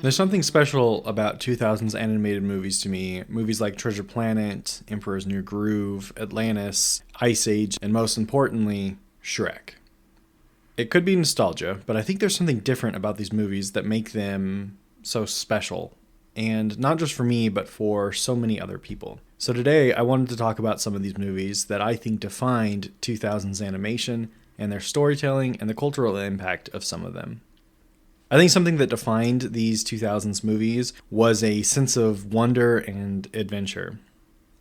There's something special about 2000s animated movies to me. Movies like Treasure Planet, Emperor's New Groove, Atlantis, Ice Age, and most importantly, Shrek. It could be nostalgia, but I think there's something different about these movies that make them so special. And not just for me, but for so many other people. So today, I wanted to talk about some of these movies that I think defined 2000s animation and their storytelling and the cultural impact of some of them. I think something that defined these 2000s movies was a sense of wonder and adventure.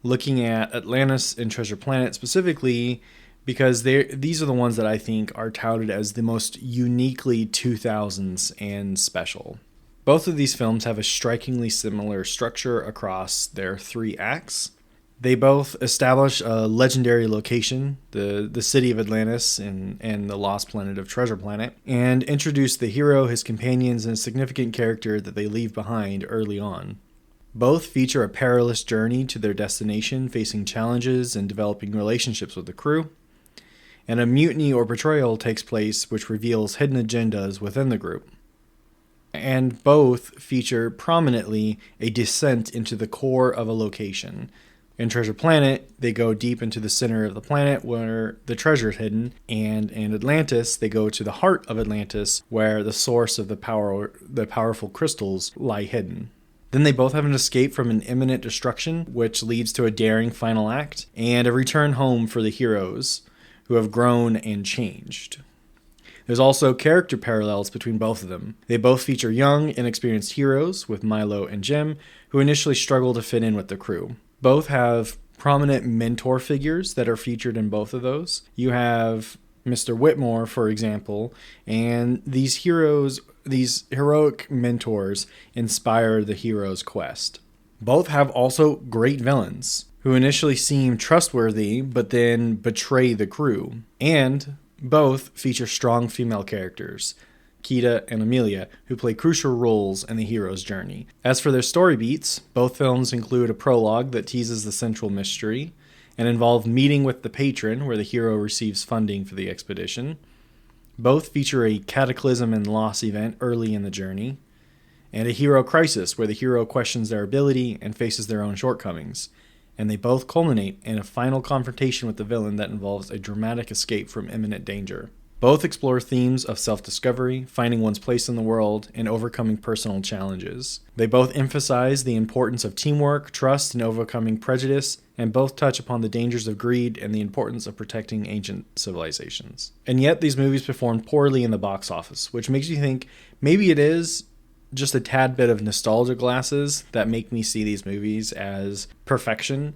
Looking at Atlantis and Treasure Planet specifically, because these are the ones that I think are touted as the most uniquely 2000s and special. Both of these films have a strikingly similar structure across their three acts. They both establish a legendary location, the city of Atlantis and the lost planet of Treasure Planet, and introduce the hero, his companions, and a significant character that they leave behind early on. Both feature a perilous journey to their destination, facing challenges and developing relationships with the crew. And a mutiny or betrayal takes place which reveals hidden agendas within the group. And both feature prominently a descent into the core of a location. In Treasure Planet, they go deep into the center of the planet where the treasure is hidden, and in Atlantis, they go to the heart of Atlantis where the source of the powerful crystals lie hidden. Then they both have an escape from an imminent destruction, which leads to a daring final act, and a return home for the heroes, who have grown and changed. There's also character parallels between both of them. They both feature young, inexperienced heroes, with Milo and Jim, who initially struggle to fit in with the crew. Both have prominent mentor figures that are featured in both of those. You have Mr. Whitmore, for example, and these heroic mentors inspire the hero's quest. Both have also great villains, who initially seem trustworthy, but then betray the crew. And both feature strong female characters, Kida and Amelia, who play crucial roles in the hero's journey. As for their story beats, both films include a prologue that teases the central mystery, and involve meeting with the patron, where the hero receives funding for the expedition. Both feature a cataclysm and loss event early in the journey, and a hero crisis, where the hero questions their ability and faces their own shortcomings. And they both culminate in a final confrontation with the villain that involves a dramatic escape from imminent danger. Both explore themes of self-discovery, finding one's place in the world, and overcoming personal challenges. They both emphasize the importance of teamwork, trust, and overcoming prejudice, and both touch upon the dangers of greed and the importance of protecting ancient civilizations. And yet these movies performed poorly in the box office, which makes you think maybe it is just a tad bit of nostalgia glasses that make me see these movies as perfection.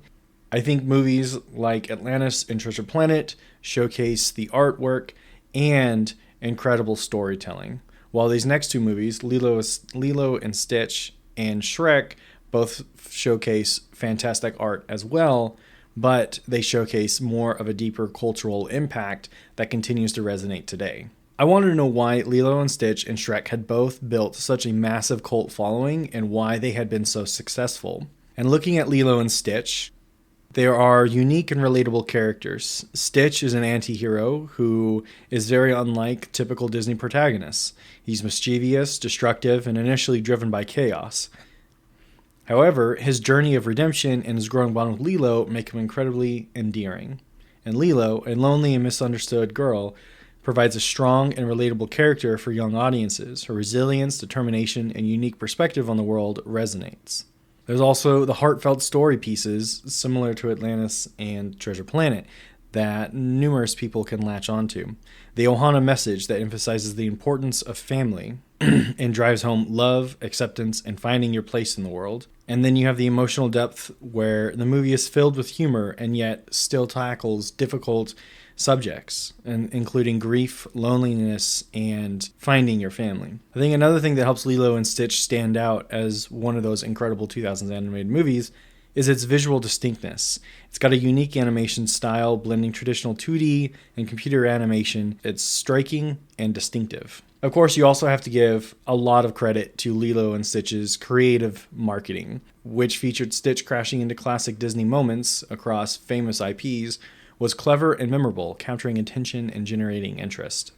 I think movies like Atlantis and Treasure Planet showcase the artwork and incredible storytelling, while these next two movies, Lilo and Stitch and Shrek, both showcase fantastic art as well, but they showcase more of a deeper cultural impact that continues to resonate today. I wanted to know why Lilo and Stitch and Shrek had both built such a massive cult following and why they had been so successful. And looking at Lilo and Stitch, there are unique and relatable characters. Stitch is an anti-hero who is very unlike typical Disney protagonists. He's mischievous, destructive, and initially driven by chaos. However, his journey of redemption and his growing bond with Lilo make him incredibly endearing. And Lilo, a lonely and misunderstood girl, provides a strong and relatable character for young audiences. Her resilience, determination, and unique perspective on the world resonates. There's also the heartfelt story pieces, similar to Atlantis and Treasure Planet, that numerous people can latch onto. The Ohana message that emphasizes the importance of family and drives home love, acceptance, and finding your place in the world. And then you have the emotional depth where the movie is filled with humor and yet still tackles difficult subjects, including grief, loneliness, and finding your family. I think another thing that helps Lilo and Stitch stand out as one of those incredible 2000s animated movies is its visual distinctness. It's got a unique animation style, blending traditional 2D and computer animation. It's striking and distinctive. Of course, you also have to give a lot of credit to Lilo and Stitch's creative marketing, which featured Stitch crashing into classic Disney moments across famous IPs, was clever and memorable, countering attention and generating interest.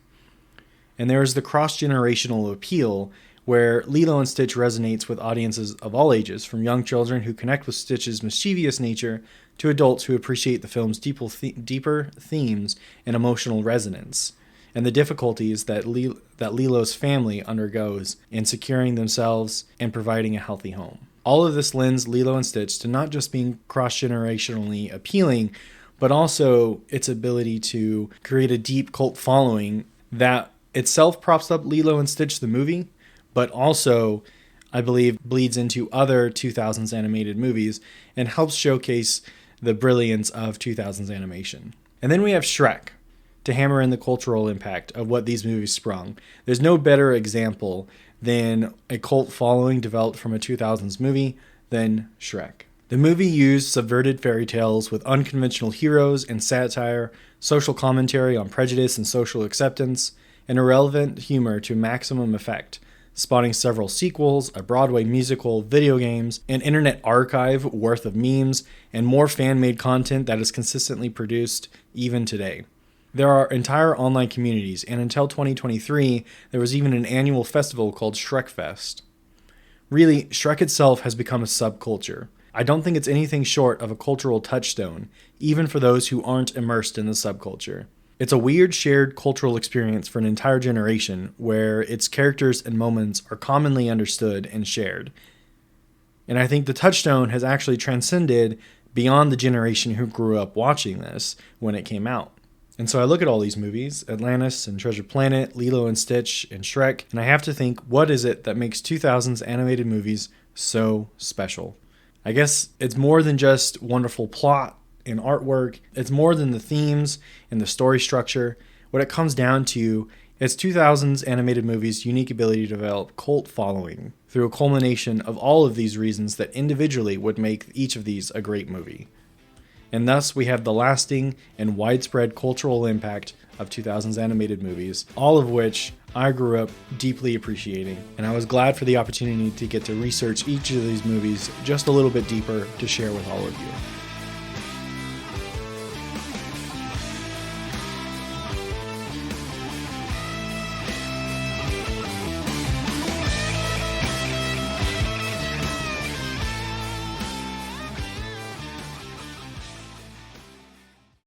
And there is the cross-generational appeal, where Lilo and Stitch resonates with audiences of all ages, from young children who connect with Stitch's mischievous nature to adults who appreciate the film's deeper themes and emotional resonance, and the difficulties that Lilo's family undergoes in securing themselves and providing a healthy home. All of this lends Lilo and Stitch to not just being cross-generationally appealing, but also its ability to create a deep cult following that itself props up Lilo and Stitch the movie, but also, I believe, bleeds into other 2000s animated movies and helps showcase the brilliance of 2000s animation. And then we have Shrek to hammer in the cultural impact of what these movies sprung. There's no better example than a cult following developed from a 2000s movie than Shrek. The movie used subverted fairy tales with unconventional heroes and satire, social commentary on prejudice and social acceptance, and irrelevant humor to maximum effect, spawning several sequels, a Broadway musical, video games, an internet archive worth of memes, and more fan-made content that is consistently produced even today. There are entire online communities, and until 2023, there was even an annual festival called Shrekfest. Really, Shrek itself has become a subculture. I don't think it's anything short of a cultural touchstone, even for those who aren't immersed in the subculture. It's a weird shared cultural experience for an entire generation where its characters and moments are commonly understood and shared. And I think the touchstone has actually transcended beyond the generation who grew up watching this when it came out. And so I look at all these movies, Atlantis and Treasure Planet, Lilo and Stitch, and Shrek, and I have to think, what is it that makes 2000s animated movies so special? I guess it's more than just wonderful plot and artwork. It's more than the themes and the story structure. What it comes down to is 2000s animated movies' unique ability to develop cult following through a culmination of all of these reasons that individually would make each of these a great movie. And thus we have the lasting and widespread cultural impact of 2000s animated movies, all of which I grew up deeply appreciating, and I was glad for the opportunity to get to research each of these movies just a little bit deeper to share with all of you.